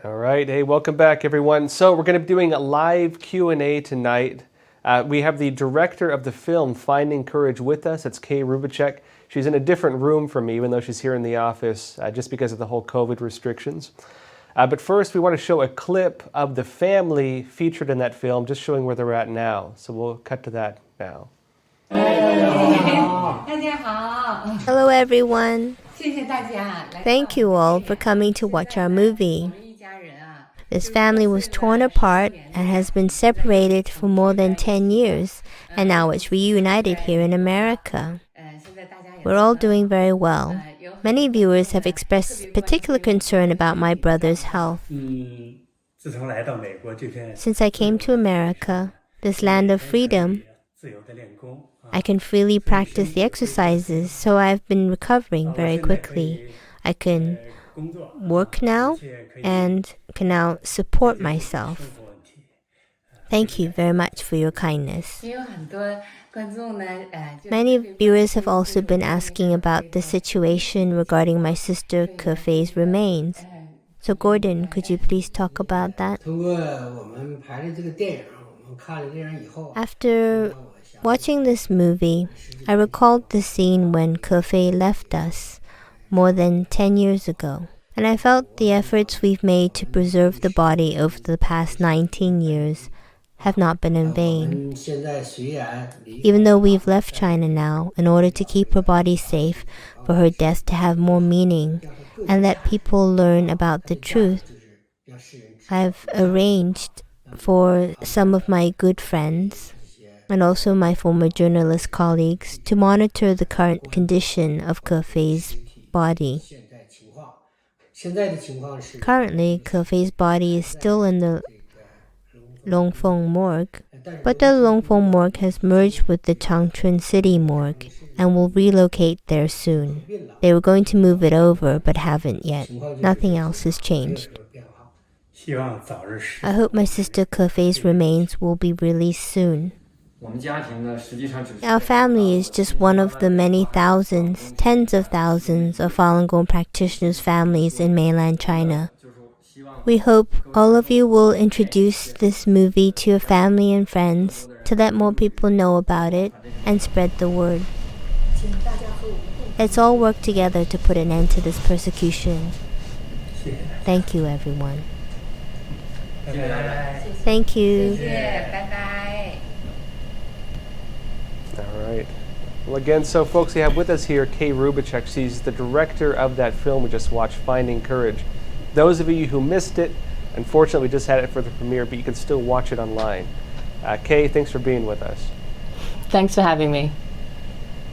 All right. Hey, welcome back, everyone. So we're going to be doing a live Q&A tonight. We have the director of the film Finding Courage with us. It's Kay Rubacek. She's in a different room from me, even though she's here in the office, just because of the whole COVID restrictions. But first, we want to show a clip of the family featured in that film, just showing where they're at now. So we'll cut to that now. Hello, everyone. Thank you all for coming to watch our movie. This family was torn apart and has been separated for more than 10 years, and now it's reunited here in America. We're all doing very well. Many viewers have expressed particular concern about my brother's health. Since I came to America, this land of freedom, I can freely practice the exercises, so I've been recovering very quickly. I can work now and can now support myself. Thank you very much for your kindness. Many viewers have also been asking about the situation regarding my sister Kefei's remains. So Gordon, could you please talk about that? After watching this movie, I recalled the scene when Kefei left us more than 10 years ago, and I felt the efforts we've made to preserve the body over the past 19 years have not been in vain. Even though we've left China now in order to keep her body safe for her death to have more meaning and let people learn about the truth, I've arranged for some of my good friends and also my former journalist colleagues to monitor the current condition of Kefei's body. Currently, Kefei's body is still in the Longfeng morgue, but the Longfeng morgue has merged with the Changchun City morgue and will relocate there soon. They were going to move it over, but haven't yet. Nothing else has changed. I hope my sister Kefei's remains will be released soon. Our family is just one of the many thousands, tens of thousands of Falun Gong practitioners' families in mainland China. We hope all of you will introduce this movie to your family and friends to let more people know about it and spread the word. Let's all work together to put an end to this persecution. Thank you, everyone. Thank you. All right. Well, again, so folks, we have with us here Kay Rubacek. She's the director of that film we just watched, Finding Courage. Those of you who missed it, unfortunately, we just had it for the premiere, but you can still watch it online. Kay, thanks for being with us. Thanks for having me.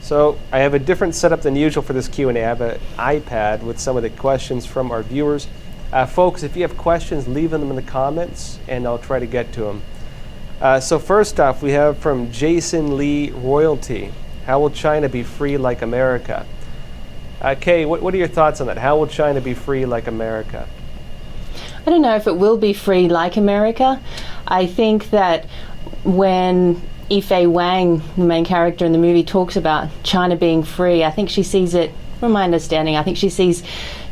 So I have a different setup than usual for this Q&A. I have an iPad with some of the questions from our viewers. Folks, if you have questions, leave them in the comments, and I'll try to get to them. So first off, we have from Jason Lee Royalty. How will China be free like America? Kay, what are your thoughts on that? How will China be free like America? I don't know if it will be free like America. I think that when Yifei Wang, the main character in the movie, talks about China being free, I think she sees it, from my understanding, I think she sees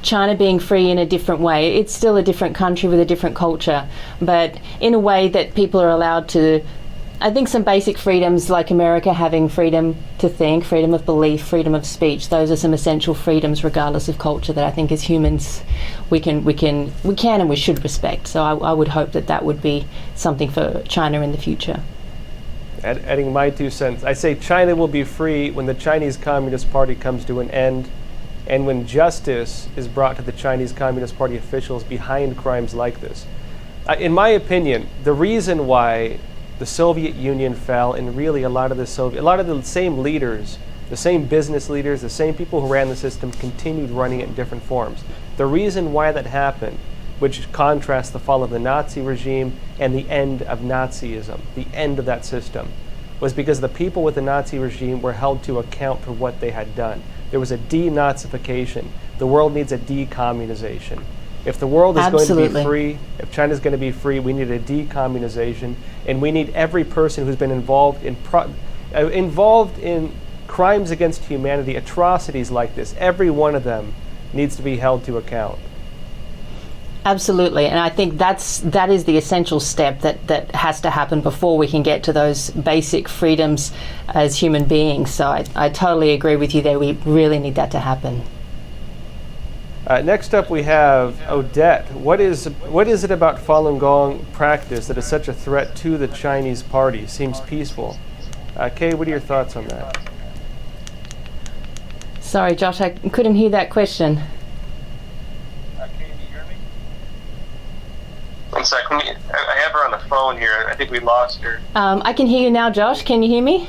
China being free in a different way. It's still a different country with a different culture, but in a way that people are allowed to, I think some basic freedoms like America having freedom to think, freedom of belief, freedom of speech, those are some essential freedoms regardless of culture that I think as humans we can and we should respect. So I would hope that that would be something for China in the future. Adding my 2 cents, I say China will be free when the Chinese Communist Party comes to an end and when justice is brought to the Chinese Communist Party officials behind crimes like this. In my opinion, the reason why the Soviet Union fell, and really a lot of the same leaders, the same business leaders, the same people who ran the system continued running it in different forms. The reason why that happened, which contrasts the fall of the Nazi regime and the end of Nazism, the end of that system, was because the people with the Nazi regime were held to account for what they had done. There was a denazification. The world needs a decommunization. If the world is going to be free, if China's going to be free, we need a decommunization, and we need every person who's been involved in crimes against humanity, atrocities like this, every one of them needs to be held to account. Absolutely, and I think that is the essential step that has to happen before we can get to those basic freedoms as human beings. So I totally agree with you there. We really need that to happen. Next up, we have Odette. What is it about Falun Gong practice that is such a threat to the Chinese party? Seems peaceful. Kay, what are your thoughts on that? Sorry, Josh, I couldn't hear that question. One sec. I have her on the phone here. I think we lost her. I can hear you now, Josh. Can you hear me?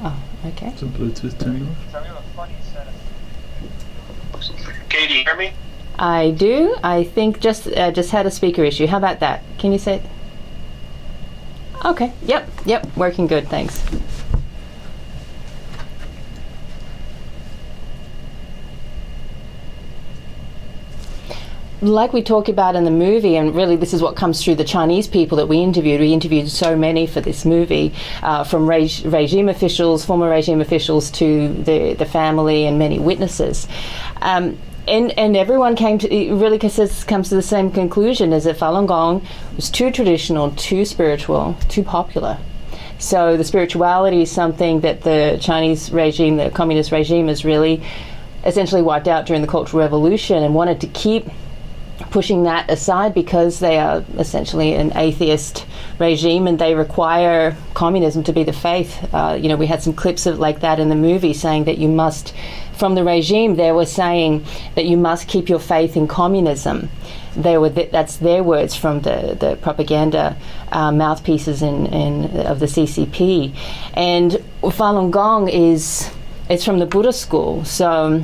Oh, okay. Is the Bluetooth turning off? Kay, do you hear me? I do. I think just had a speaker issue. How about that? Can you say it? Okay. Yep. Working good. Thanks. Like we talk about in the movie, and really this is what comes through the Chinese people that we interviewed. We interviewed so many for this movie, from regime officials, former regime officials, to the family and many witnesses. And everyone comes to the same conclusion, is that Falun Gong was too traditional, too spiritual, too popular. So the spirituality is something that the Chinese regime, the communist regime, has really essentially wiped out during the Cultural Revolution, and wanted to keep pushing that aside because they are essentially an atheist regime and they require communism to be the faith. We had some clips of like that in the movie, saying that you must, from the regime, they were saying that you must keep your faith in communism. That's their words from the propaganda mouthpieces of the CCP. And Falun Gong it's from the Buddhist school, so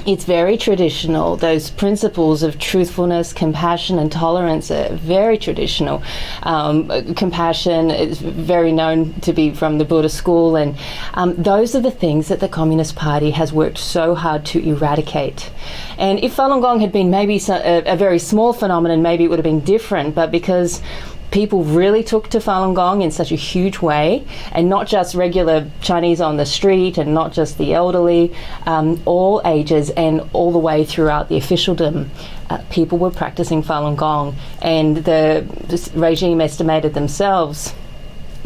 it's very traditional. Those principles of truthfulness, compassion, and tolerance are very traditional. Compassion is very known to be from the Buddhist school, and those are the things that the Communist Party has worked so hard to eradicate. And if Falun Gong had been maybe a very small phenomenon, maybe it would have been different, but because people really took to Falun Gong in such a huge way, and not just regular Chinese on the street and not just the elderly, all ages and all the way throughout the officialdom, people were practicing Falun Gong. And the regime estimated themselves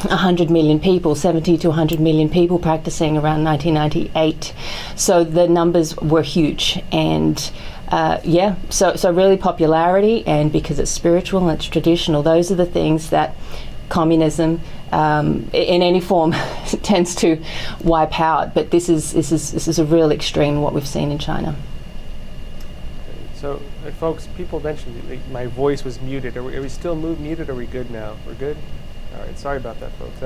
100 million people, 70 to 100 million people practicing around 1998. So the numbers were huge. And so really popularity, and because it's spiritual and it's traditional, those are the things that communism in any form tends to wipe out. But this is a real extreme, what we've seen in China. So, folks, people mentioned my voice was muted. Are we still muted? Are we good now? We're good? All right, sorry about that, folks.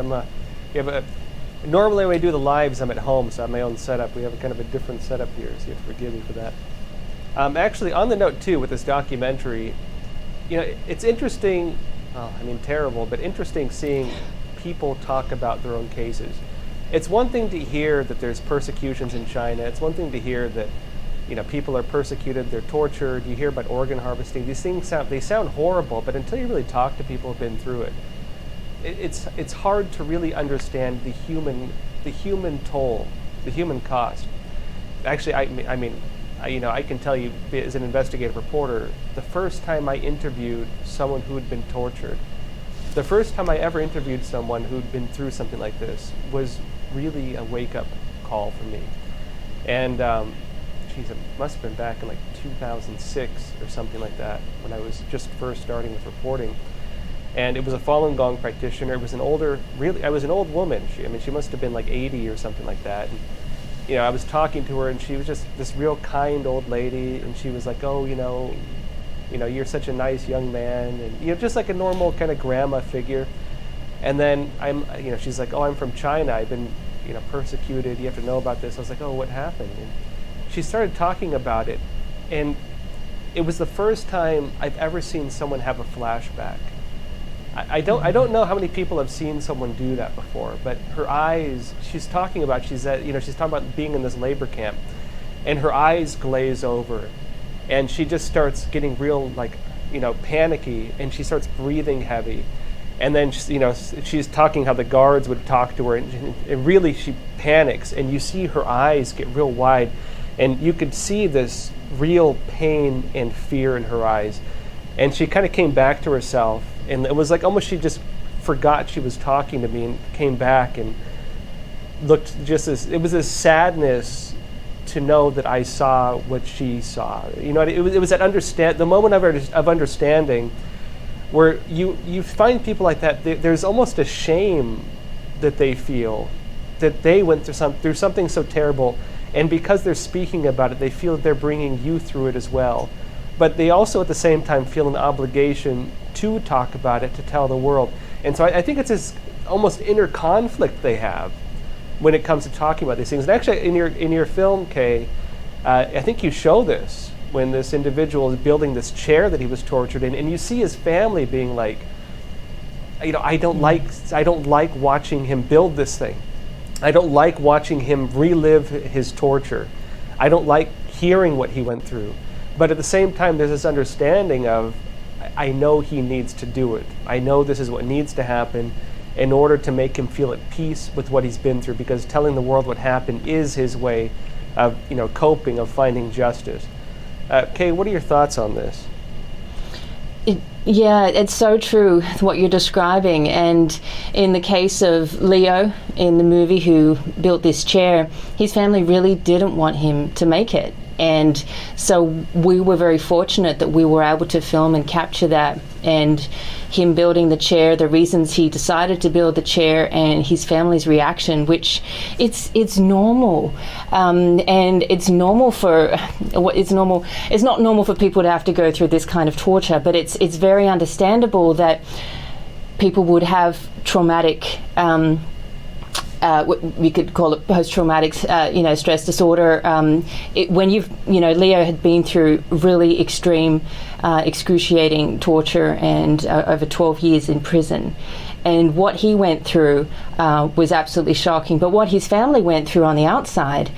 Normally when we do the lives, I'm at home, so I have my own setup. We have a kind of a different setup here, so you have to forgive me for that. Actually, on the note, too, with this documentary, it's interesting, terrible, but interesting seeing people talk about their own cases. It's one thing to hear that there's persecutions in China. It's one thing to hear that, people are persecuted, they're tortured. You hear about organ harvesting. These things sound horrible, but until you really talk to people who've been through it, it's hard to really understand the human toll, the human cost. Actually, I can tell you, as an investigative reporter, the first time I interviewed someone who had been tortured, the first time I ever interviewed someone who'd been through something like this, was really a wake-up call for me. And it must have been back in like 2006 or something like that, when I was just first starting with reporting. And it was a Falun Gong practitioner. It was an old woman. She must have been like 80 or something like that. And, I was talking to her, and she was just this real kind old lady, and she was like, "Oh, you're such a nice young man," and just like a normal kind of grandma figure. And then she's like, "Oh, I'm from China. I've been, persecuted. You have to know about this." I was like, "Oh, what happened?" And she started talking about it, and it was the first time I've ever seen someone have a flashback. I don't know how many people have seen someone do that before, but her eyes, she's talking about being in this labor camp, and her eyes glaze over, and she just starts getting real, panicky, and she starts breathing heavy, And then she's talking how the guards would talk to her, and really she panics, and you see her eyes get real wide, and you could see this real pain and fear in her eyes. And she kind of came back to herself, and it was like almost she just forgot she was talking to me and came back and looked just as, it was a sadness to know that I saw what she saw. You know, it was that the moment of understanding, where you find people like that, there's almost a shame that they feel that they went through something so terrible, and because they're speaking about it, they feel that they're bringing you through it as well. But they also at the same time feel an obligation to talk about it, to tell the world. And so I think it's this almost inner conflict they have when it comes to talking about these things. And actually in your film, Kay, I think you show this when this individual is building this chair that he was tortured in, and you see his family being like, you know, I don't like watching him build this thing. I don't like watching him relive his torture. I don't like hearing what he went through. But at the same time, there's this understanding of, I know he needs to do it. I know this is what needs to happen in order to make him feel at peace with what he's been through, because telling the world what happened is his way of, coping, of finding justice. Kay, what are your thoughts on this? Yeah, it's so true what you're describing. And in the case of Leo in the movie who built this chair, his family really didn't want him to make it. And so we were very fortunate that we were able to film and capture that, and him building the chair, the reasons he decided to build the chair, and his family's reaction, which it's normal. And it's normal for it's not normal for people to have to go through this kind of torture, but it's very understandable that people would have traumatic we could call it post-traumatic, stress disorder. Leo had been through really extreme, excruciating torture and over 12 years in prison. And what he went through was absolutely shocking. But what his family went through on the outside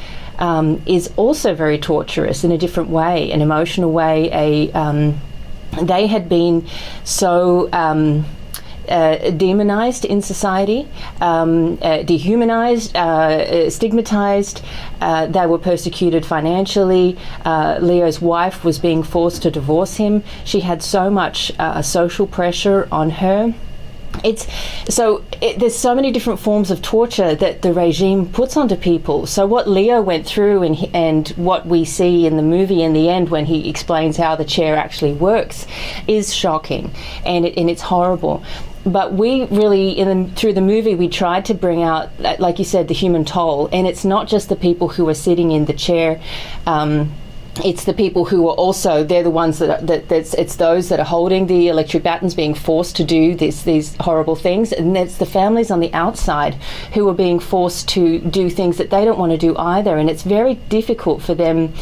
is also very torturous in a different way, an emotional way. They had been so demonized in society, dehumanized, stigmatized. They were persecuted financially. Leo's wife was being forced to divorce him. She had so much social pressure on her. There's so many different forms of torture that the regime puts onto people. So what Leo went through and what we see in the movie in the end when he explains how the chair actually works is shocking, and it's horrible. But we really, through the movie, we tried to bring out, like you said, the human toll. And it's not just the people who are sitting in the chair. It's the people who are also, they're the ones it's those that are holding the electric batons being forced to do these horrible things. And it's the families on the outside who are being forced to do things that they don't want to do either. And it's very difficult for them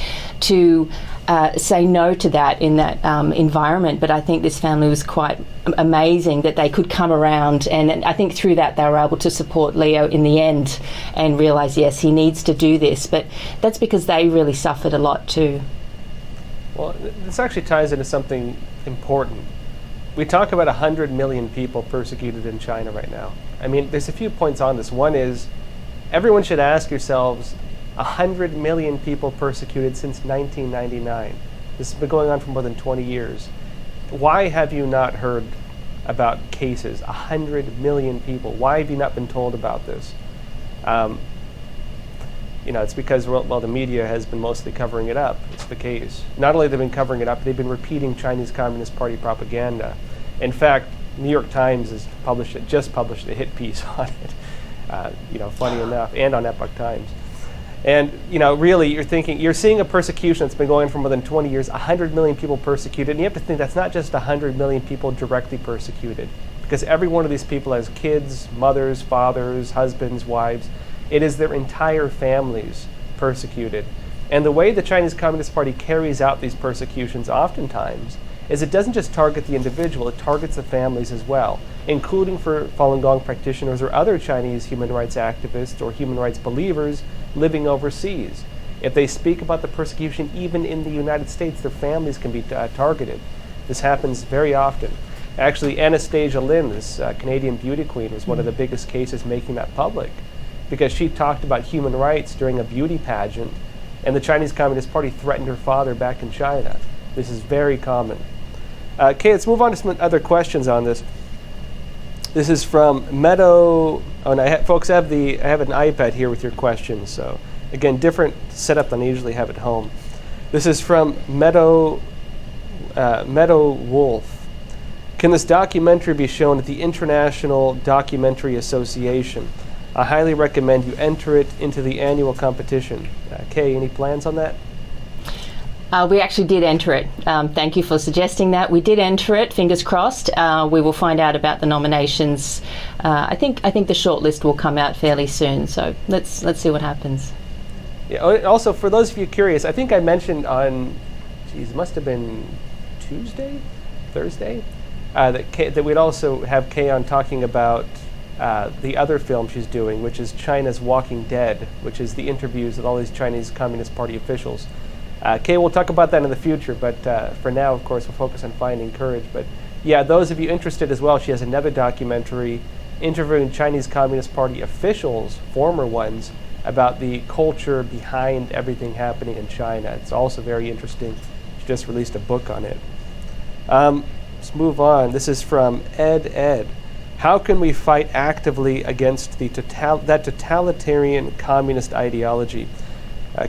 to say no to that in that environment. But I think this family was quite amazing that they could come around, and I think through that they were able to support Leo in the end and realize, yes, he needs to do this. But that's because they really suffered a lot too. Well, this actually ties into something important. We talk about 100 million people persecuted in China right now. I mean, there's a few points on this. One is, everyone should ask yourselves, 100 million people persecuted since 1999. This has been going on for more than 20 years. Why have you not heard about cases? 100 million people. Why have you not been told about this? It's because, the media has been mostly covering it up. It's the case. Not only have they been covering it up, they've been repeating Chinese Communist Party propaganda. In fact, New York Times has just published a hit piece on it, funny enough, and on Epoch Times. And, really, you're seeing a persecution that's been going on for more than 20 years, 100 million people persecuted, and you have to think that's not just 100 million people directly persecuted, because every one of these people has kids, mothers, fathers, husbands, wives. It is their entire families persecuted. And the way the Chinese Communist Party carries out these persecutions oftentimes is it doesn't just target the individual, it targets the families as well, including for Falun Gong practitioners or other Chinese human rights activists or human rights believers living overseas. If they speak about the persecution even in the United States, their families can be targeted. This happens very often. Actually, Anastasia Lin, this Canadian beauty queen, was one of the biggest cases making that public, because she talked about human rights during a beauty pageant, and the Chinese Communist Party threatened her father back in China. This is very common. Okay, let's move on to some other questions on this. This is from Meadow. Oh, and folks, I have an iPad here with your questions. So again, different setup than I usually have at home. This is from Meadow Wolf. Can this documentary be shown at the International Documentary Association? I highly recommend you enter it into the annual competition. Kay, any plans on that? We actually did enter it. Thank you for suggesting that. We did enter it. Fingers crossed. We will find out about the nominations. I think the shortlist will come out fairly soon. So let's see what happens. Yeah. Also, for those of you curious, I think I mentioned on, it must have been Thursday, that we'd also have Kay on talking about the other film she's doing, which is China's Walking Dead, which is the interviews with all these Chinese Communist Party officials. Kay, we'll talk about that in the future, but for now, of course, we'll focus on Finding Courage. But yeah, those of you interested as well, she has another documentary interviewing Chinese Communist Party officials, former ones, about the culture behind everything happening in China. It's also very interesting. She just released a book on it. Let's move on. This is from Ed. How can we fight actively against that totalitarian communist ideology?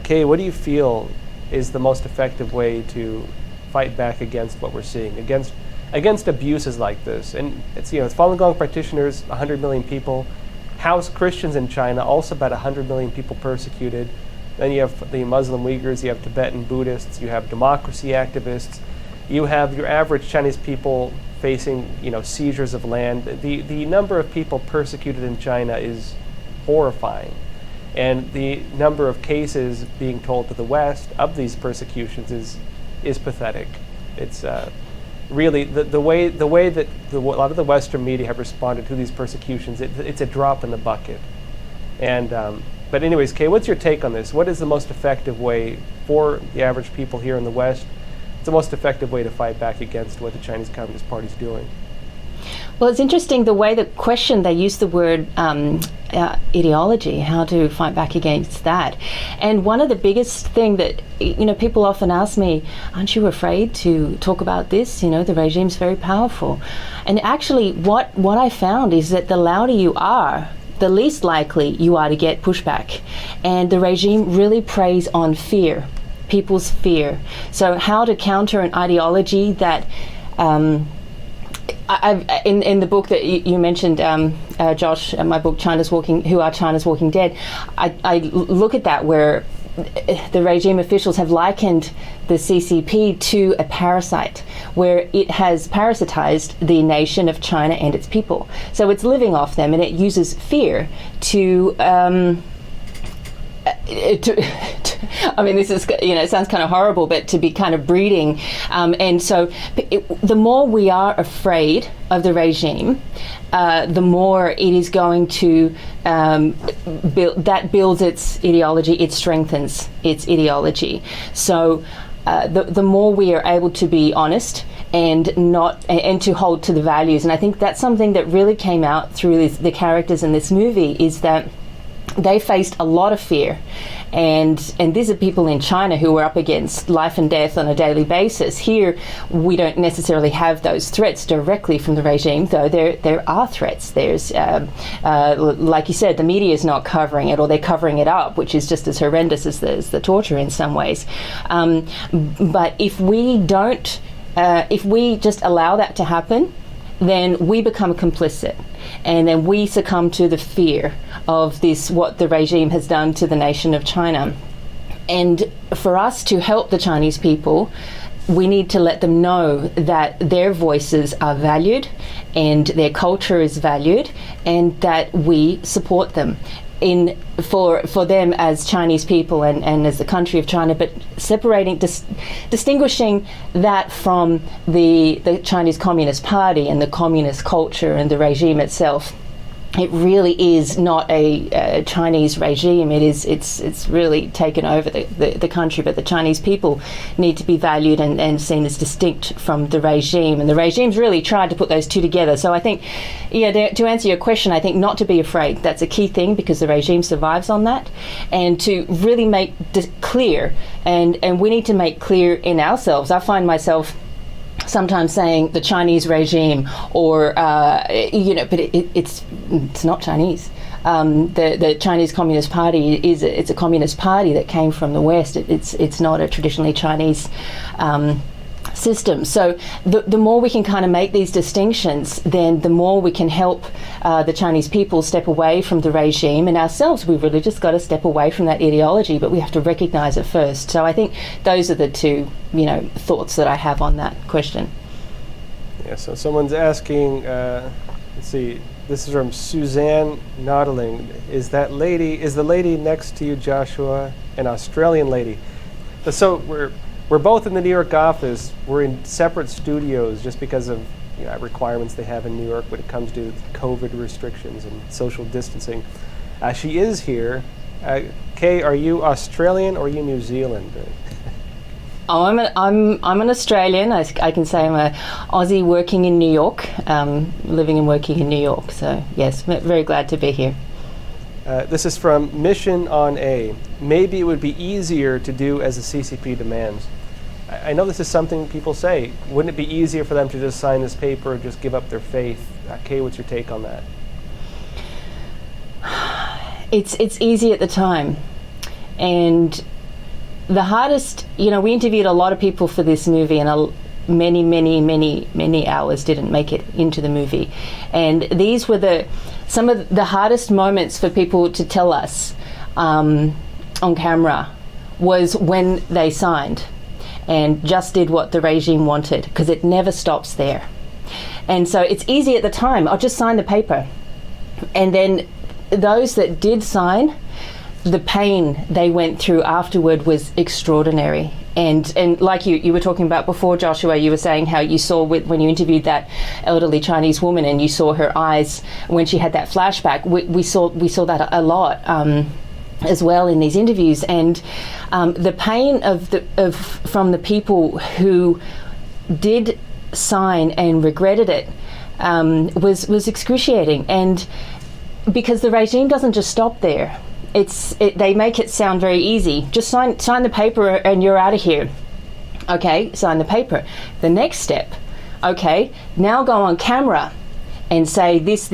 Kay, what do you feel is the most effective way to fight back against what we're seeing, against abuses like this? And it's Falun Gong practitioners, 100 million people. House Christians in China, also about 100 million people persecuted. Then you have the Muslim Uyghurs, you have Tibetan Buddhists, you have democracy activists, you have your average Chinese people facing seizures of land. The number of people persecuted in China is horrifying. And the number of cases being told to the West of these persecutions is pathetic. It's really the way that a lot of the Western media have responded to these persecutions. It's a drop in the bucket. And but anyways, Kay, what's your take on this? What is the most effective way for the average people here in the West? It's the most effective way to fight back against what the Chinese Communist Party is doing. Well, it's interesting the way the question, they use the word ideology, how to fight back against that. And one of the biggest thing that, people often ask me, aren't you afraid to talk about this? The regime's very powerful. And actually what I found is that the louder you are, the least likely you are to get pushback. And the regime really preys on fear, people's fear. So how to counter an ideology that in the book that you mentioned, Josh, my book, Who Are China's Walking Dead, I look at that where the regime officials have likened the CCP to a parasite, where it has parasitized the nation of China and its people. So it's living off them, and it uses fear to I mean, this is, it sounds kind of horrible, but to be kind of breeding. And so the more we are afraid of the regime, the more it is going to builds its ideology, it strengthens its ideology. So the more we are able to be honest and to hold to the values. And I think that's something that really came out through the characters in this movie, is that they faced a lot of fear, and these are people in China who are up against life and death on a daily basis. Here we don't necessarily have those threats directly from the regime, though there are threats. There's like you said, the media is not covering it, or they're covering it up, which is just as horrendous as the torture in some ways. But if we just allow that to happen, then we become complicit, and then we succumb to the fear of what the regime has done to the nation of China. And for us to help the Chinese people, we need to let them know that their voices are valued and their culture is valued, and that we support them for them as Chinese people and as the country of China, but distinguishing that from the Chinese Communist Party and the communist culture and the regime itself. it really is not a Chinese regime. It's really taken over the country, but the Chinese people need to be valued and seen as distinct from the regime, and the regime's really tried to put those two together. So I think, to answer your question, I think not to be afraid. That's a key thing, because the regime survives on that, and to really make clear, and we need to make clear in ourselves. I find myself sometimes saying the Chinese regime, or but it's not Chinese. The Chinese Communist Party it's a communist party that came from the West. It's not a traditionally Chinese system. So the more we can kind of make these distinctions, then the more we can help the Chinese people step away from the regime, and ourselves, we've really just got to step away from that ideology, but we have to recognize it first. So I think those are the two thoughts that I have on that question. Yeah, so someone's asking, let's see, this is from Suzanne Noddling. Is the lady next to you, Joshua, an Australian lady? So we're both in the New York office. We're in separate studios just because of requirements they have in New York when it comes to COVID restrictions and social distancing. She is here. Kay, are you Australian or are you New Zealand? Oh, I'm an Australian. I can say I'm a Aussie working in New York, living and working in New York. So yes, very glad to be here. This is from Mission on A. Maybe it would be easier to do as the CCP demands. I know this is something people say. Wouldn't it be easier for them to just sign this paper or just give up their faith? Kay, what's your take on that? It's easy at the time. And the hardest, we interviewed a lot of people for this movie, and many hours didn't make it into the movie. And these were some of the hardest moments for people to tell us on camera was when they signed and just did what the regime wanted, because it never stops there. And so it's easy at the time. I'll just sign the paper. And then those that did sign, the pain they went through afterward was extraordinary. And like you were talking about before, Joshua, you were saying how you saw when you interviewed that elderly Chinese woman, and you saw her eyes when she had that flashback. We saw that a lot as well in these interviews, and the pain from the people who did sign and regretted it was excruciating. And because the regime doesn't just stop there. They make it sound very easy. Just sign the paper and you're out of here. Okay, sign the paper. The next step, okay, now go on camera and say this,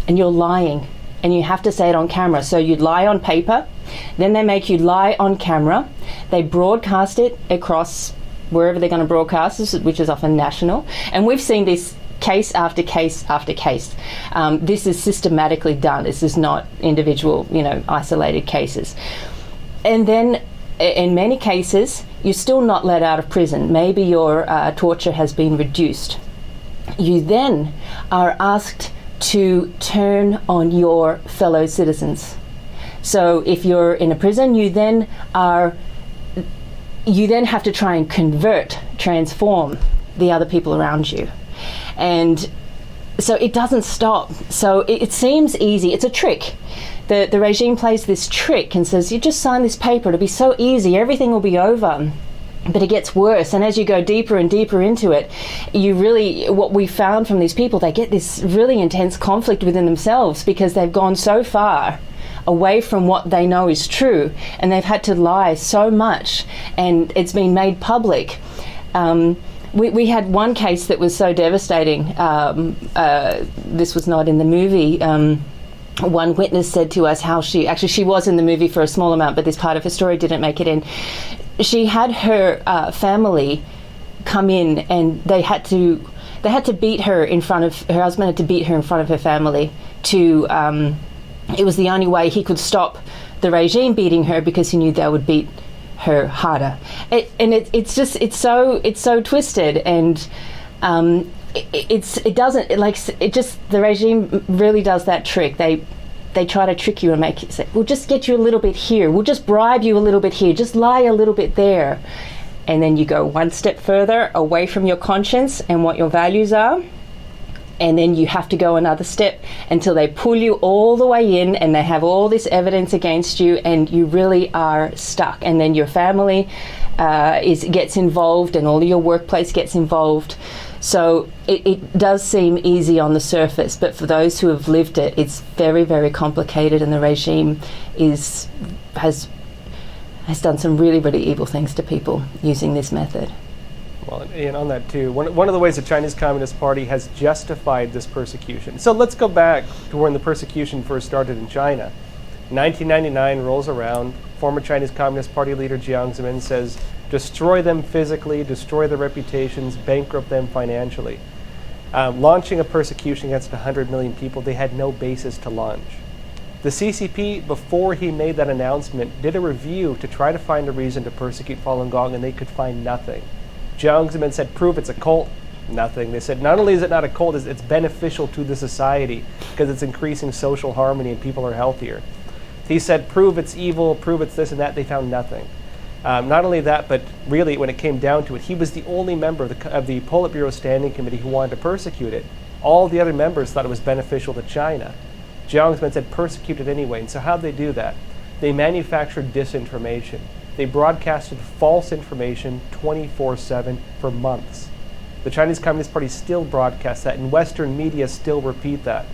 and you're lying, and you have to say it on camera. So you lie on paper, then they make you lie on camera. They broadcast it across wherever they're going to broadcast this, which is often national. And we've seen this case after case after case. This is systematically done. This is not individual, isolated cases. And then in many cases, you're still not let out of prison. Maybe your torture has been reduced. You then are asked to turn on your fellow citizens. So if you're in a prison, you then have to try and transform the other people around you. And so it doesn't stop. So it seems easy. It's a trick. The regime plays this trick and says, you just sign this paper, it'll be so easy, everything will be over. But it gets worse, and as you go deeper and deeper into it, what we found from these people, they get this really intense conflict within themselves, because they've gone so far away from what they know is true, and they've had to lie so much, and it's been made public. We had one case that was so devastating. This was not in the movie. One witness said to us how she was in the movie for a small amount, but this part of her story didn't make it in. She had her family come in, and they had to beat her in front of her husband. Had to beat her in front of her family. It was the only way he could stop the regime beating her, because he knew they would beat her harder. It's so twisted, and the regime really does that trick. They try to trick you and make you say, we'll just get you a little bit here, we'll just bribe you a little bit here, just lie a little bit there, and then you go one step further away from your conscience and what your values are, and then you have to go another step until they pull you all the way in and they have all this evidence against you, and you really are stuck. And then your family gets involved, and all of your workplace gets involved. So it does seem easy on the surface, but for those who have lived it, it's very, very complicated, and the regime has done some really, really evil things to people using this method. Well, and on that too, one of the ways the Chinese Communist Party has justified this persecution. So let's go back to when the persecution first started in China. 1999 rolls around. Former Chinese Communist Party leader Jiang Zemin says, destroy them physically, destroy their reputations, bankrupt them financially. Launching a persecution against 100 million people they had no basis to launch. The CCP, before he made that announcement, did a review to try to find a reason to persecute Falun Gong, and they could find nothing. Jiang Zemin said, prove it's a cult. Nothing. They said, not only is it not a cult, it's beneficial to the society because it's increasing social harmony and people are healthier. He said, prove it's evil, prove it's this and that. They found nothing. Not only that, but really when it came down to it, he was the only member of the Politburo Standing Committee who wanted to persecute it. All the other members thought it was beneficial to China. Jiang Zemin said, persecute it anyway. And so how'd they do that? They manufactured disinformation. They broadcasted false information 24/7 for months. The Chinese Communist Party still broadcasts that, and Western media still repeat that.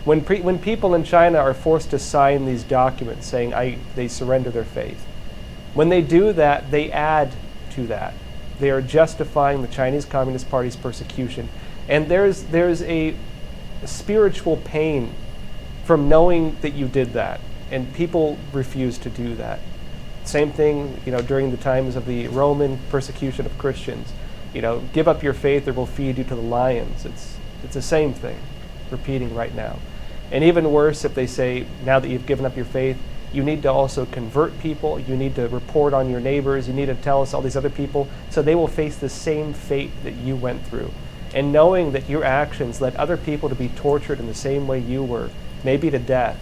When people in China are forced to sign these documents saying they surrender their faith, when they do that, they add to that. They are justifying the Chinese Communist Party's persecution. And there's a spiritual pain from knowing that you did that, and people refuse to do that. Same thing, during the times of the Roman persecution of Christians. Give up your faith or we'll feed you to the lions. It's the same thing, repeating right now. And even worse, if they say, now that you've given up your faith, you need to also convert people, you need to report on your neighbors, you need to tell us all these other people, so they will face the same fate that you went through. And knowing that your actions led other people to be tortured in the same way you were, maybe to death,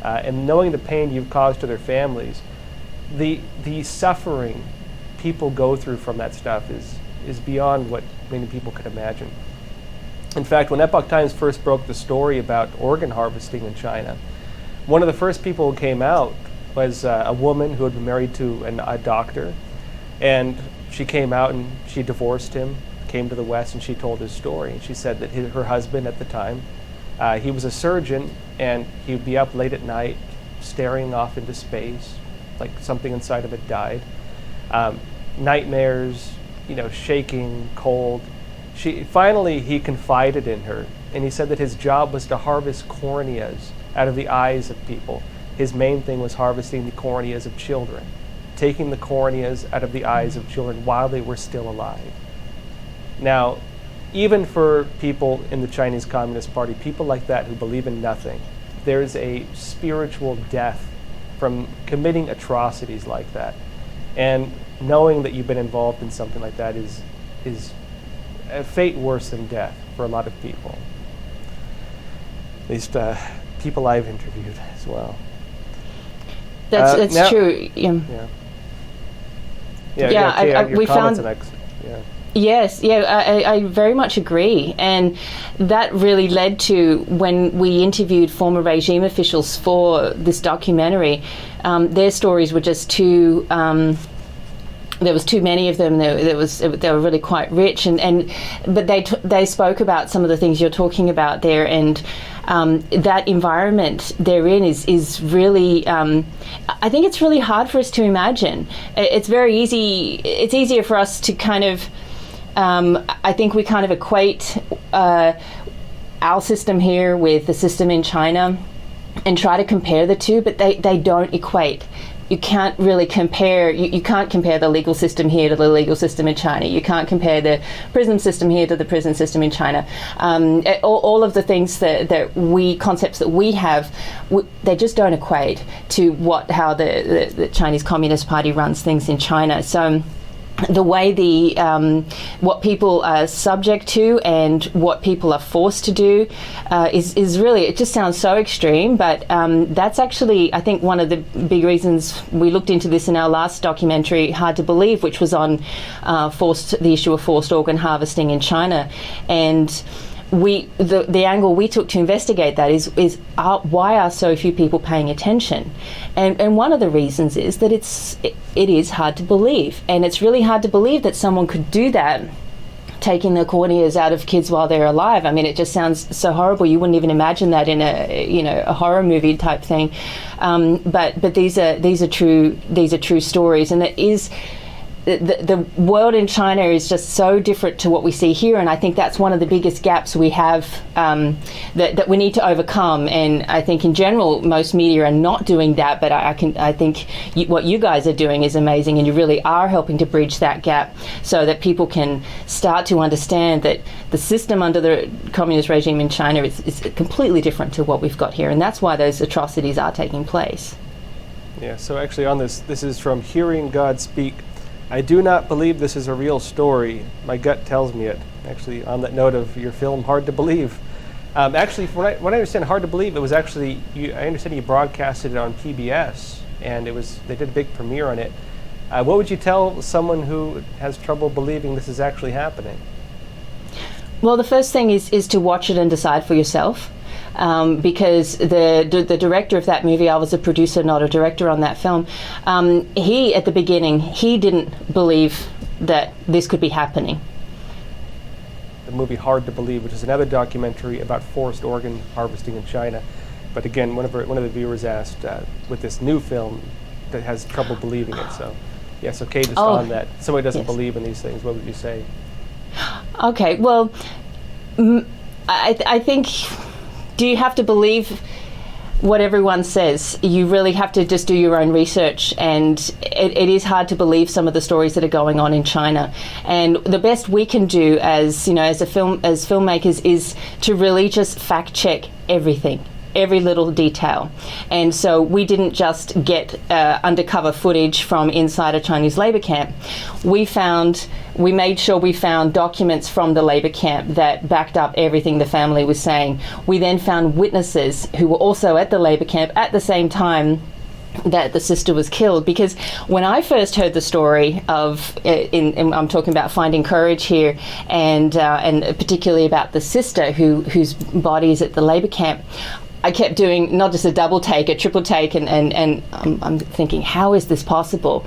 and knowing the pain you've caused to their families, the suffering people go through from that stuff is beyond what many people could imagine. In fact, when Epoch Times first broke the story about organ harvesting in China, one of the first people who came out was a woman who had been married to a doctor, and she came out and she divorced him, came to the West, and she told his story. And she said that her husband at the time, he was a surgeon, and he would be up late at night staring off into space, like something inside of it died. Nightmares, shaking, cold. Finally, he confided in her, and he said that his job was to harvest corneas out of the eyes of people. His main thing was harvesting the corneas of children, taking the corneas out of the eyes of children while they were still alive. Now, even for people in the Chinese Communist Party, people like that who believe in nothing, there's a spiritual death from committing atrocities like that. And knowing that you've been involved in something like that is a fate worse than death for a lot of people. At least people I've interviewed as well. That's now, true. We found. Yes, I very much agree. And that really led to when we interviewed former regime officials for this documentary, their stories were just too, there was too many of them. They were really quite rich, but they spoke about some of the things you're talking about there, and that environment they're in is really, I think it's really hard for us to imagine. It's very easy. It's easier for us to kind of, I think we kind of equate our system here with the system in China and try to compare the two, but they don't equate. You can't really compare, you can't compare the legal system here to the legal system in China. You can't compare the prison system here to the prison system in China. All of the things concepts that we have, they just don't equate to how the Chinese Communist Party runs things in China. So the way what people are subject to and what people are forced to do is really, it just sounds so extreme, but that's actually, I think, one of the big reasons we looked into this in our last documentary, Hard to Believe, which was on the issue of forced organ harvesting in China. And the angle we took to investigate that is why are so few people paying attention? And one of the reasons is that it is hard to believe, and it's really hard to believe that someone could do that, taking the corneas out of kids while they're alive. I mean, it just sounds so horrible. You wouldn't even imagine that in a horror movie type thing. But these are true stories, and it is. The world in China is just so different to what we see here, and I think that's one of the biggest gaps we have that we need to overcome. And I think in general most media are not doing that, but I think what you guys are doing is amazing, and you really are helping to bridge that gap so that people can start to understand that the system under the communist regime in China is completely different to what we've got here, and that's why those atrocities are taking place. Yeah, so actually on this is from Hearing God Speak. I do not believe this is a real story. My gut tells me it. Actually, on that note of your film, Hard to Believe. Actually, from what I understand, Hard to Believe, it was actually, I understand you broadcasted it on PBS, and they did a big premiere on it. What would you tell someone who has trouble believing this is actually happening? Well, the first thing is to watch it and decide for yourself. Because the director of that movie, I was a producer, not a director on that film, he, at the beginning, he didn't believe that this could be happening. The movie Hard to Believe, which is another documentary about forced organ harvesting in China. But again, one of the viewers asked, with this new film, that has trouble believing it. So, yes, okay, just on that. Somebody doesn't believe in these things, what would you say? Okay, well, I think... Do you have to believe what everyone says? You really have to just do your own research, and it is hard to believe some of the stories that are going on in China. And the best we can do as filmmakers is to really just fact check everything, every little detail. And so we didn't just get undercover footage from inside a Chinese labor camp. We made sure we found documents from the labor camp that backed up everything the family was saying. We then found witnesses who were also at the labor camp at the same time that the sister was killed. Because when I first heard the story of, I'm talking about Finding Courage here, and particularly about the sister whose body is at the labor camp, I kept doing not just a double take, a triple take, and I'm thinking, how is this possible?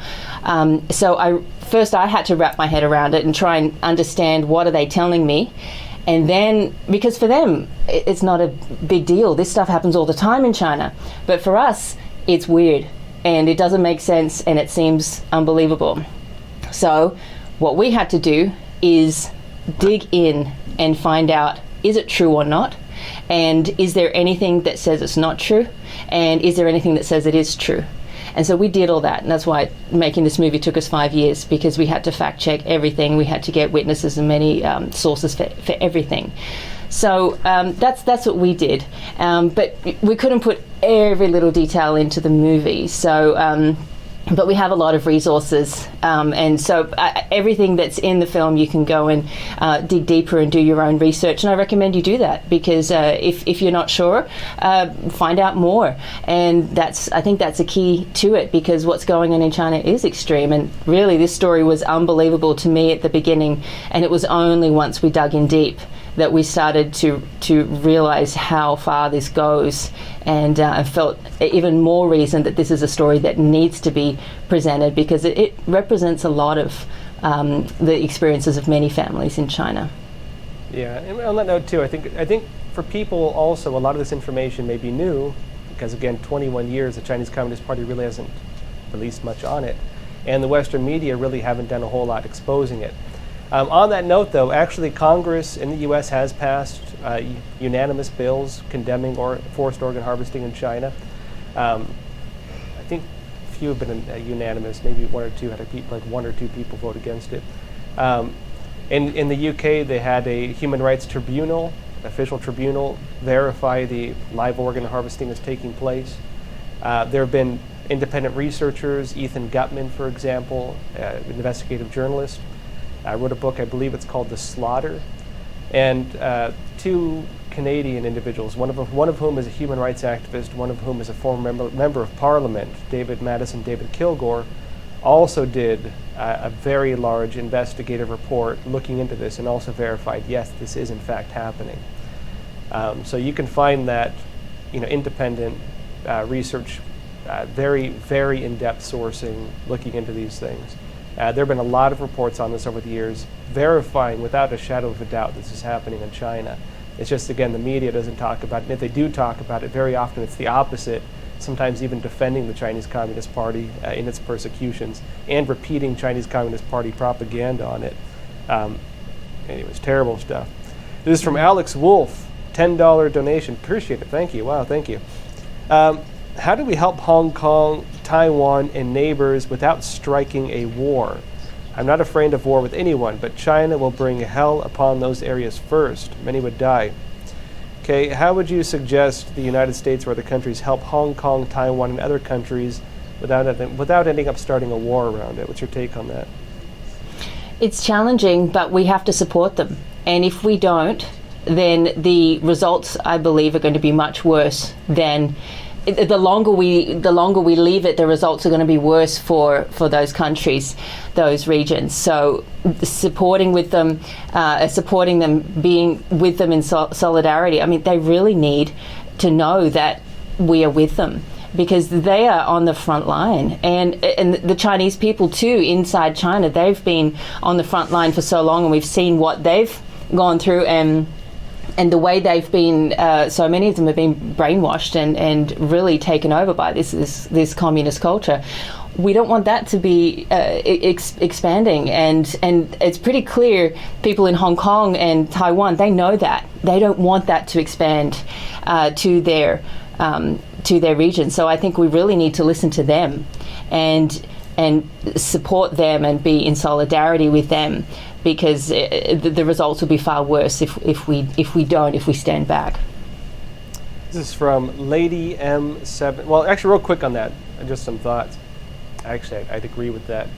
So I had to wrap my head around it and try and understand, what are they telling me? And then, because for them, it's not a big deal. This stuff happens all the time in China. But for us, it's weird, and it doesn't make sense, and it seems unbelievable. So what we had to do is dig in and find out, is it true or not? And is there anything that says it's not true? And is there anything that says it is true? And so we did all that, and that's why making this movie took us 5 years, because we had to fact check everything. We had to get witnesses and many sources for everything. So that's what we did, but we couldn't put every little detail into the movie. So but we have a lot of resources, and so everything that's in the film, you can go and dig deeper and do your own research, and I recommend you do that, because if you're not sure, find out more. And I think that's a key to it, because what's going on in China is extreme, and really this story was unbelievable to me at the beginning, and it was only once we dug in deep that we started to realize how far this goes, and I felt even more reason that this is a story that needs to be presented, because it represents a lot of the experiences of many families in China. Yeah, and on that note too, I think for people also, a lot of this information may be new, because again, 21 years, the Chinese Communist Party really hasn't released much on it, and the Western media really haven't done a whole lot exposing it. On that note, though, actually Congress in the U.S. has passed unanimous bills condemning forced organ harvesting in China. I think few have been unanimous. Maybe one or two people vote against it. In the UK, they had a human rights tribunal, official tribunal, verify the live organ harvesting is taking place. There have been independent researchers, Ethan Gutman, for example, an investigative journalist. I wrote a book, I believe it's called The Slaughter, and two Canadian individuals, one of whom is a human rights activist, one of whom is a former member of Parliament, David Kilgour, also did a very large investigative report looking into this and also verified, yes, this is in fact happening. So you can find that, independent research, very, very in-depth sourcing, looking into these things. There have been a lot of reports on this over the years, verifying without a shadow of a doubt this is happening in China. It's just, again, the media doesn't talk about it. And if they do talk about it, very often it's the opposite, sometimes even defending the Chinese Communist Party in its persecutions and repeating Chinese Communist Party propaganda on it. Anyways, terrible stuff. This is from Alex Wolf, $10 donation. Appreciate it. Thank you. Wow, thank you. How do we help Hong Kong, Taiwan, and neighbors without striking a war? I'm not afraid of war with anyone, but China will bring hell upon those areas first. Many would die. Okay, how would you suggest the United States or other countries help Hong Kong, Taiwan, and other countries without ending up starting a war around it? What's your take on that? It's challenging, but we have to support them. And if we don't, then the results, I believe, are going to be much worse than the longer we leave it, the results are going to be worse for those countries, those regions. So supporting them, being with them in solidarity. I mean, they really need to know that we are with them, because they are on the front line, and the Chinese people too inside China, they've been on the front line for so long, and we've seen what they've gone through and the way they've been, so many of them have been brainwashed and really taken over by this communist culture. We don't want that to be expanding, and it's pretty clear people in Hong Kong and Taiwan, they know that. They don't want that to expand to their region. So I think we really need to listen to them and support them and be in solidarity with them, because the results will be far worse if we stand back. This is from Lady M7. Well, actually, real quick on that, just some thoughts. Actually, I'd agree with that.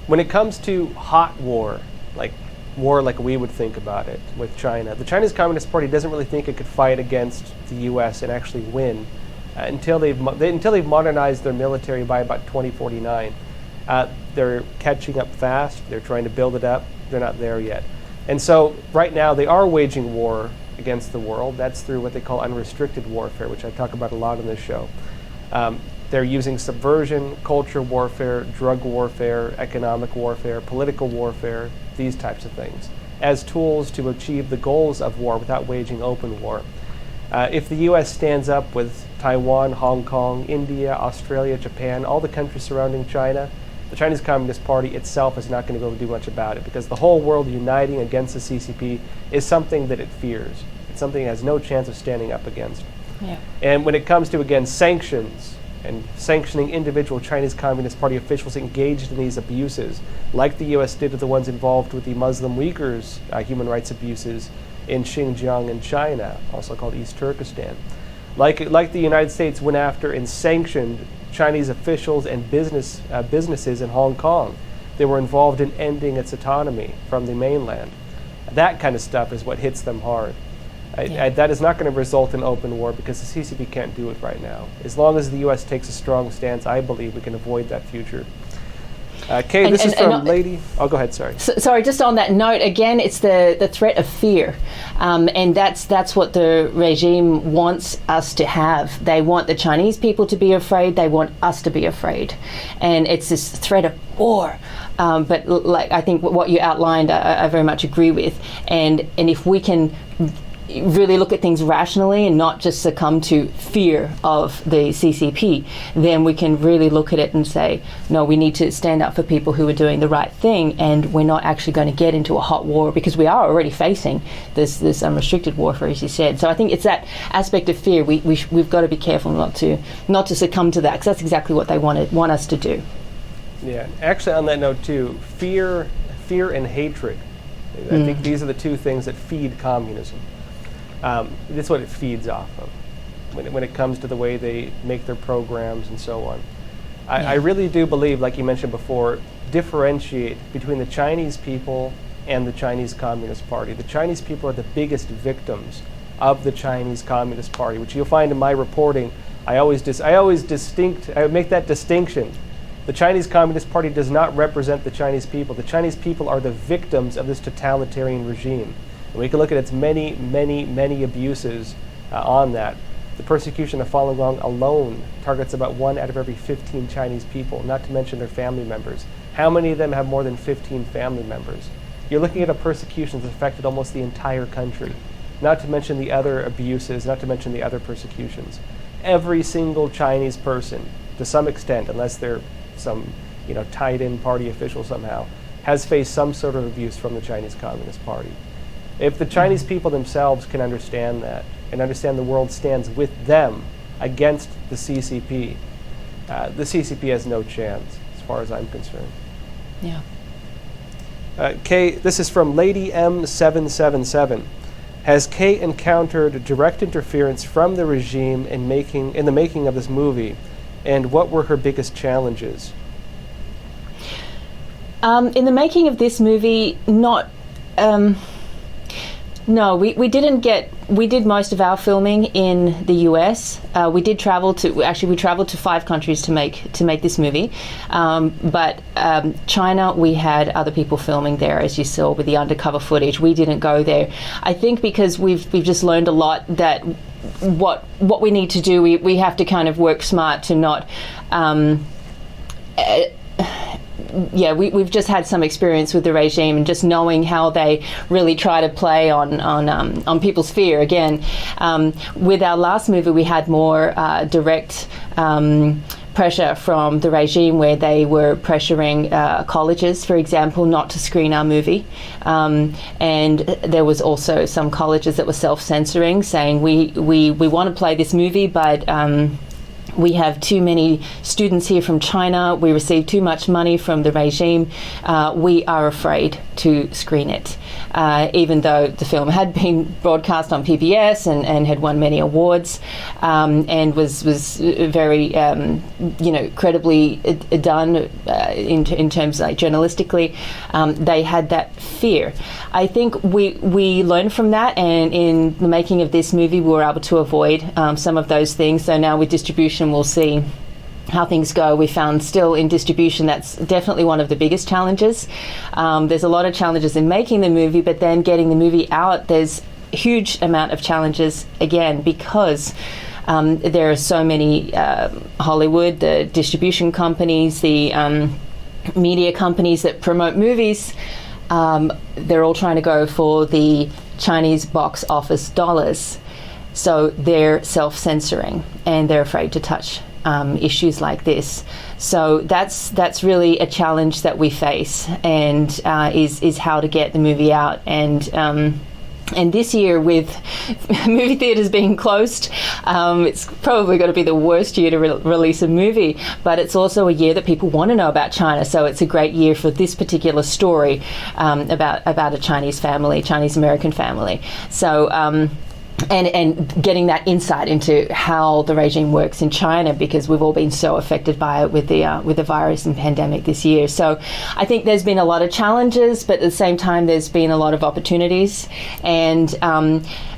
When it comes to hot war like we would think about it with China, the Chinese Communist Party doesn't really think it could fight against the U.S. and actually win until they've modernized their military by about 2049. They're catching up fast. They're trying to build it up. They're not there yet. And so right now they are waging war against the world. That's through what they call unrestricted warfare, which I talk about a lot on this show. They're using subversion, culture warfare, drug warfare, economic warfare, political warfare, these types of things, as tools to achieve the goals of war without waging open war. If the U.S. stands up with Taiwan, Hong Kong, India, Australia, Japan, all the countries surrounding China, the Chinese Communist Party itself is not going to be able to do much about it, because the whole world uniting against the CCP is something that it fears. It's something it has no chance of standing up against. Yeah. And when it comes to, again, sanctions and sanctioning individual Chinese Communist Party officials engaged in these abuses, like the U.S. did to the ones involved with the Muslim Uyghurs' human rights abuses in Xinjiang in China, also called East Turkestan. Like the United States went after and sanctioned Chinese officials and businesses in Hong Kong. They were involved in ending its autonomy from the mainland. That kind of stuff is what hits them hard. That is not going to result in open war, because the CCP can't do it right now. As long as the U.S. takes a strong stance, I believe we can avoid that future. Kay, this is from Lady. Oh, go ahead. Sorry. Sorry. Just on that note, again, it's the threat of fear, and that's what the regime wants us to have. They want the Chinese people to be afraid. They want us to be afraid, and it's this threat of war. But like I think what you outlined, I very much agree with. And if we can really look at things rationally and not just succumb to fear of the CCP, then we can really look at it and say, no, we need to stand up for people who are doing the right thing, and we're not actually going to get into a hot war, because we are already facing this unrestricted warfare, as you said. So I think it's that aspect of fear. We've got to be careful not to succumb to that, because that's exactly what they want us to do. Yeah, actually on that note too, fear and hatred. I think these are the two things that feed communism. That's what it feeds off of when it comes to the way they make their programs and so on. I really do believe, like you mentioned before, differentiate between the Chinese people and the Chinese Communist Party. The Chinese people are the biggest victims of the Chinese Communist Party, which you'll find in my reporting. I make that distinction The Chinese Communist Party does not represent the Chinese people. The Chinese people are the victims of this totalitarian regime. And we can look at its many, many, many abuses on that. The persecution of Falun Gong alone targets about 1 out of every 15 Chinese people, not to mention their family members. How many of them have more than 15 family members? You're looking at a persecution that's affected almost the entire country, not to mention the other abuses, not to mention the other persecutions. Every single Chinese person, to some extent, unless they're some tied-in party official somehow, has faced some sort of abuse from the Chinese Communist Party. If the Chinese people themselves can understand that, and understand the world stands with them against the CCP has no chance, as far as I'm concerned. Yeah. Kay, this is from Lady M777. Has Kay encountered direct interference from the regime in the making of this movie, and what were her biggest challenges? In the making of this movie, not. No, we did most of our filming in the US. We traveled to 5 countries to make this movie. But China, we had other people filming there, as you saw with the undercover footage. We didn't go there. I think because we've just learned a lot that what we need to do, we have to kind of work smart to not we've just had some experience with the regime and just knowing how they really try to play on people's fear. Again, with our last movie, we had more direct pressure from the regime, where they were pressuring colleges, for example, not to screen our movie. And there was also some colleges that were self-censoring, saying we want to play this movie, but we have too many students here from China. We receive too much money from the regime. We are afraid to screen it, even though the film had been broadcast on PBS and had won many awards, and was very credibly done in terms like journalistically. They had that fear. I think we learned from that, and in the making of this movie, we were able to avoid some of those things. So now with distribution, we'll see how things go. We found still in distribution, that's definitely one of the biggest challenges. There's a lot of challenges in making the movie, but then getting the movie out, there's a huge amount of challenges again, because there are so many Hollywood, the distribution companies, the media companies that promote movies, they're all trying to go for the Chinese box office dollars. So they're self-censoring and they're afraid to touch issues like this. So that's really a challenge that we face, and is how to get the movie out. And this year, with movie theaters being closed, it's probably going to be the worst year to release a movie. But it's also a year that people want to know about China. So it's a great year for this particular story about a Chinese family, Chinese American family. So. And getting that insight into how the regime works in China, because we've all been so affected by it with the virus and pandemic this year. So I think there's been a lot of challenges, but at the same time there's been a lot of opportunities. And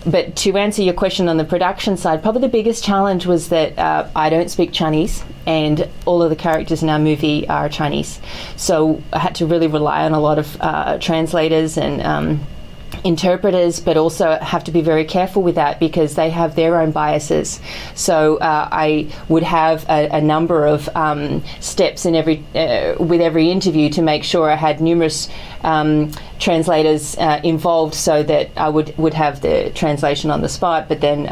but to answer your question on the production side, probably the biggest challenge was that I don't speak Chinese, and all of the characters in our movie are Chinese. So I had to really rely on a lot of translators and interpreters, but also have to be very careful with that because they have their own biases. So I would have a number of steps in with every interview to make sure I had numerous translators involved, so that I would have the translation on the spot, but then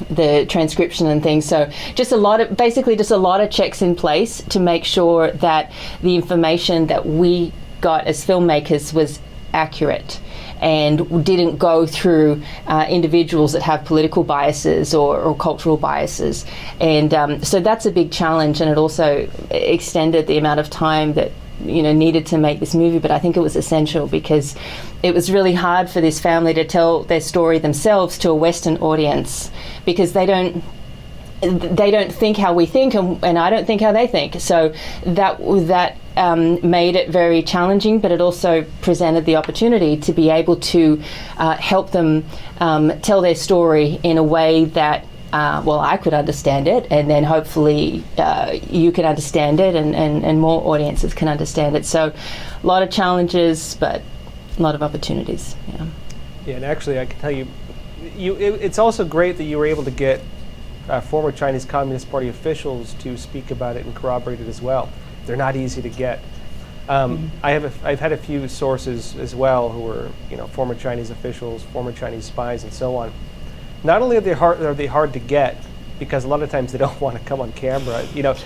the transcription and things. So just a lot of checks in place to make sure that the information that we got as filmmakers was accurate and didn't go through individuals that have political biases or cultural biases. And so that's a big challenge, and it also extended the amount of time that needed to make this movie. But I think it was essential because it was really hard for this family to tell their story themselves to a Western audience, because they don't think how we think, and I don't think how they think. So that made it very challenging, but it also presented the opportunity to be able to help them tell their story in a way that well, I could understand it, and then hopefully you can understand it, and more audiences can understand it. So a lot of challenges, but a lot of opportunities. Yeah. Yeah, and actually I can tell you, it's also great that you were able to get former Chinese Communist Party officials to speak about it and corroborate it as well. They're not easy to get. I've had a few sources as well who were, former Chinese officials, former Chinese spies, and so on. Not only are they hard to get, because a lot of times they don't want to come on camera.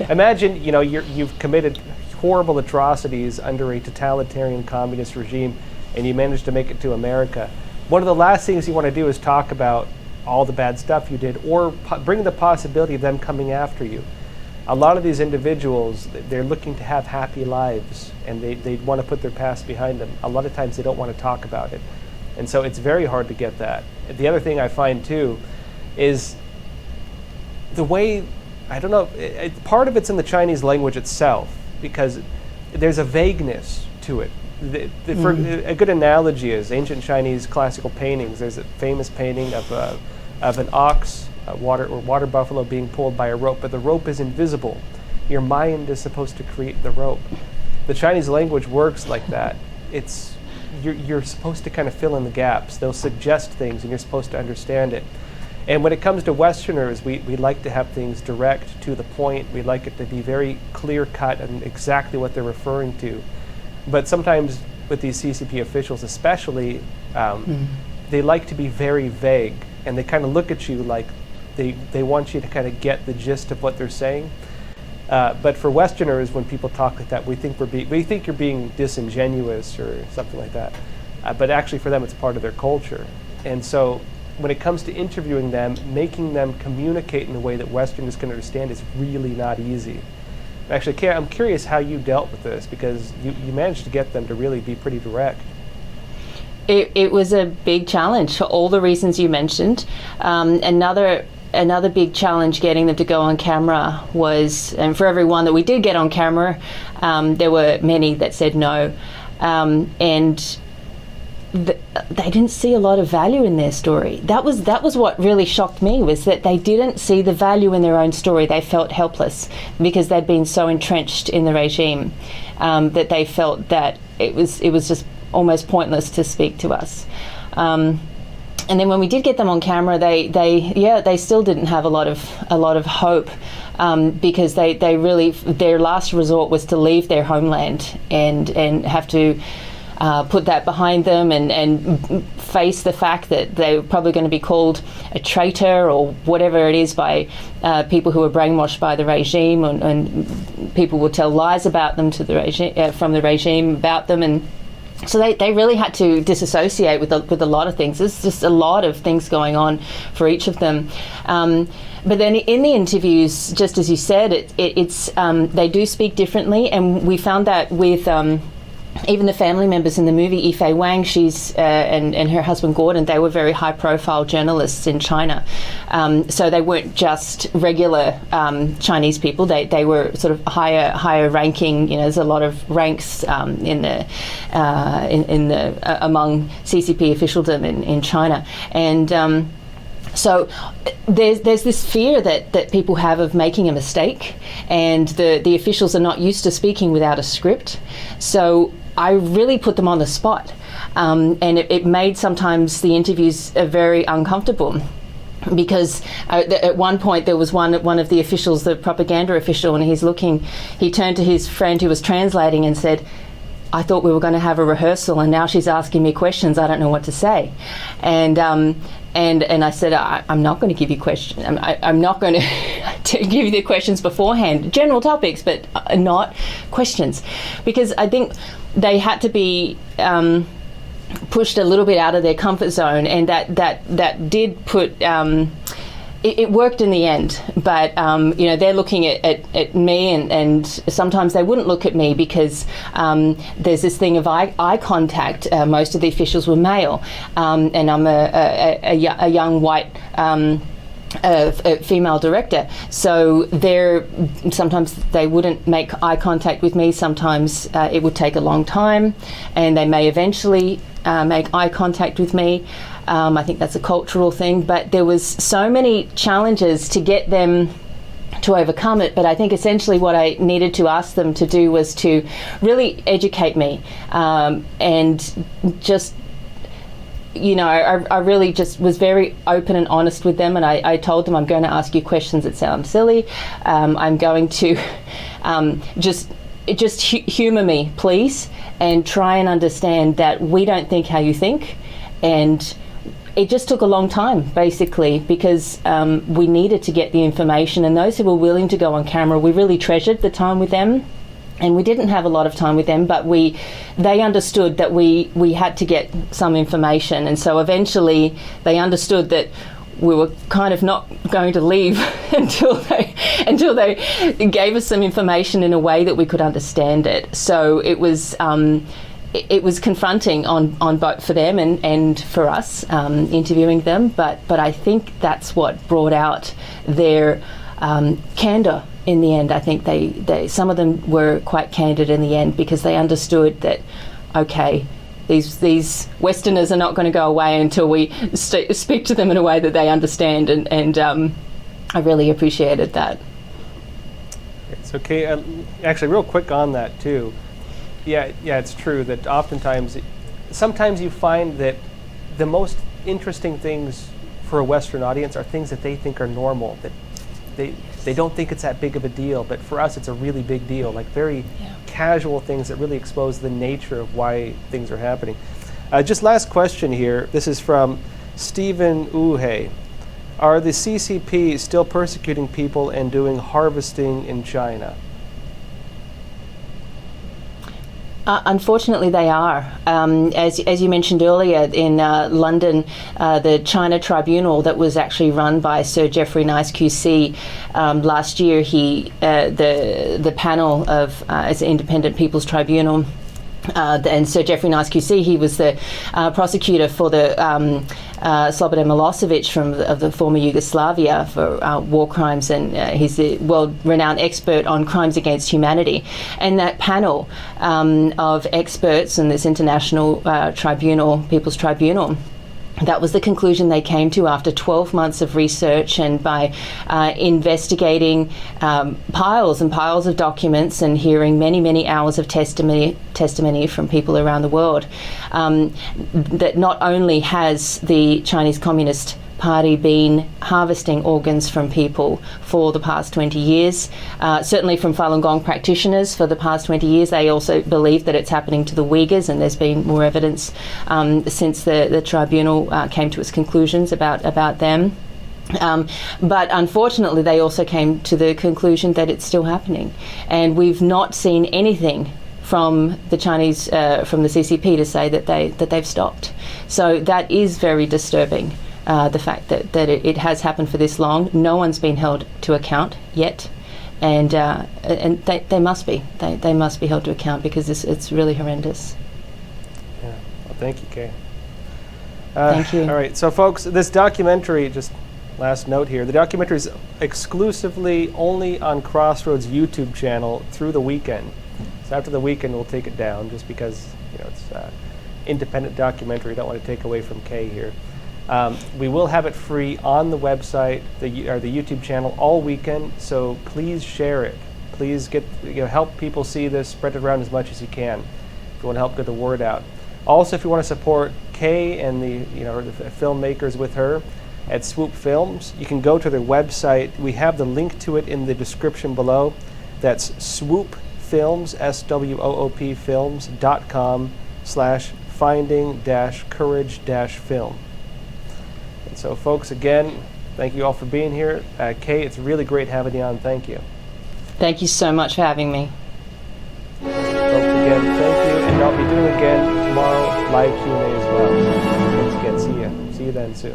Imagine you've committed horrible atrocities under a totalitarian communist regime, and you manage to make it to America. One of the last things you want to do is talk about all the bad stuff you did, or bring the possibility of them coming after you. A lot of these individuals, they're looking to have happy lives, and they want to put their past behind them. A lot of times they don't want to talk about it. And so it's very hard to get that. The other thing I find too is the way, I don't know, part of it's in the Chinese language itself, because there's a vagueness to it. For a good analogy is ancient Chinese classical paintings. There's a famous painting of an ox, water buffalo being pulled by a rope, but the rope is invisible. Your mind is supposed to create the rope. The Chinese language works like that. You're supposed to kind of fill in the gaps. They'll suggest things, and you're supposed to understand it. And when it comes to Westerners, we like to have things direct, to the point. We like it to be very clear-cut and exactly what they're referring to. But sometimes with these CCP officials especially, they like to be very vague, and they kind of look at you like they want you to kind of get the gist of what they're saying. But for Westerners, when people talk like that, we think you're being disingenuous or something like that. But actually for them, it's part of their culture. And so when it comes to interviewing them, making them communicate in a way that Westerners can understand is really not easy. Actually, Kay, I'm curious how you dealt with this, because you managed to get them to really be pretty direct. It was a big challenge for all the reasons you mentioned. Another big challenge getting them to go on camera was, and for everyone that we did get on camera, there were many that said no, and they didn't see a lot of value in their story. That was what really shocked me, was that they didn't see the value in their own story. They felt helpless because they'd been so entrenched in the regime, that they felt that it was just almost pointless to speak to us. And then when we did get them on camera, they still didn't have a lot of hope, because they really, their last resort was to leave their homeland and have to put that behind them and face the fact that they were probably going to be called a traitor or whatever it is by people who are brainwashed by the regime, and people will tell lies about them to the regime, from the regime about them, and so they really had to disassociate with a lot of things. There's just a lot of things going on for each of them. But then in the interviews, just as you said, it's they do speak differently, and we found that with even the family members in the movie, Yifei Wang, she's and her husband Gordon, they were very high-profile journalists in China. So they weren't just regular Chinese people. They were sort of higher ranking. There's a lot of ranks in the among CCP officialdom in China, and. So there's this fear that people have of making a mistake, and the officials are not used to speaking without a script. So I really put them on the spot, and it made sometimes the interviews very uncomfortable. Because at one point there was one of the officials, the propaganda official, and he turned to his friend who was translating and said, "I thought we were going to have a rehearsal, and now she's asking me questions. I don't know what to say." And I said, I'm not going to give you questions. I'm not going to give you the questions beforehand. General topics, but not questions, because I think they had to be pushed a little bit out of their comfort zone, and that did put. It worked in the end, but they're looking at me, and sometimes they wouldn't look at me because there's this thing of eye contact. Most of the officials were male, and I'm a young white a female director, so sometimes they wouldn't make eye contact with me. Sometimes it would take a long time, and they may eventually make eye contact with me. I think that's a cultural thing, but there was so many challenges to get them to overcome it. But I think essentially what I needed to ask them to do was to really educate me, and just, you know, I really just was very open and honest with them, and I told them, I'm going to ask you questions that sound silly. I'm going to just humor me, please, and try and understand that we don't think how you think. And it just took a long time, basically, because we needed to get the information, and those who were willing to go on camera, we really treasured the time with them. And we didn't have a lot of time with them, but they understood that we had to get some information. And so eventually they understood that we were kind of not going to leave until they gave us some information in a way that we could understand it. So it was confronting on both for them and for us, interviewing them. But I think that's what brought out their candor. In the end, I think they some of them were quite candid in the end, because they understood that, okay, these Westerners are not going to go away until we speak to them in a way that they understand, and I really appreciated that. So, Kay, actually, real quick on that too. Yeah, it's true that sometimes you find that the most interesting things for a Western audience are things that they think are normal, that they don't think it's that big of a deal, but for us it's a really big deal, like very casual things that really expose the nature of why things are happening. Just last question here. This is from Stephen Uhe. Are the CCP still persecuting people and doing harvesting in China? Unfortunately, they are. As you mentioned earlier, in London, the China Tribunal that was actually run by Sir Geoffrey Nice QC last year, the panel of as an independent People's Tribunal. And Sir Geoffrey Nice QC, he was the prosecutor for the Slobodan Milosevic of the former Yugoslavia for war crimes, and he's a world-renowned expert on crimes against humanity. And that panel of experts in this international tribunal, People's Tribunal, that was the conclusion they came to after 12 months of research, and by investigating piles and piles of documents and hearing many, many hours of testimony from people around the world, that not only has the Chinese Communist Party been harvesting organs from people for the past 20 years, certainly from Falun Gong practitioners for the past 20 years. They also believe that it's happening to the Uyghurs, and there's been more evidence since the tribunal came to its conclusions about them. But unfortunately, they also came to the conclusion that it's still happening, and we've not seen anything from the Chinese, from the CCP, to say that they've stopped. So that is very disturbing. The fact that it has happened for this long. No one's been held to account yet, and they must be. They must be held to account, because it's really horrendous. Yeah. Well, thank you, Kay. Thank you. All right, so folks, this documentary, just last note here, the documentary is exclusively only on Crossroads YouTube channel through the weekend. So after the weekend, we'll take it down, just because it's independent documentary. Don't want to take away from Kay here. We will have it free on the website, the YouTube channel, all weekend. So please share it. Please help people see this, spread it around as much as you can. If you want to help get the word out. Also, if you want to support Kay and the filmmakers with her at Swoop Films, you can go to their website. We have the link to it in the description below. That's Swoop Films, SWOOP Films.com/finding-courage-film. So, folks, again, thank you all for being here. Kay, it's really great having you on. Thank you. Thank you so much for having me. Folks, again, thank you. And I'll be doing again tomorrow live Q&A as well. Thanks again. See you then soon.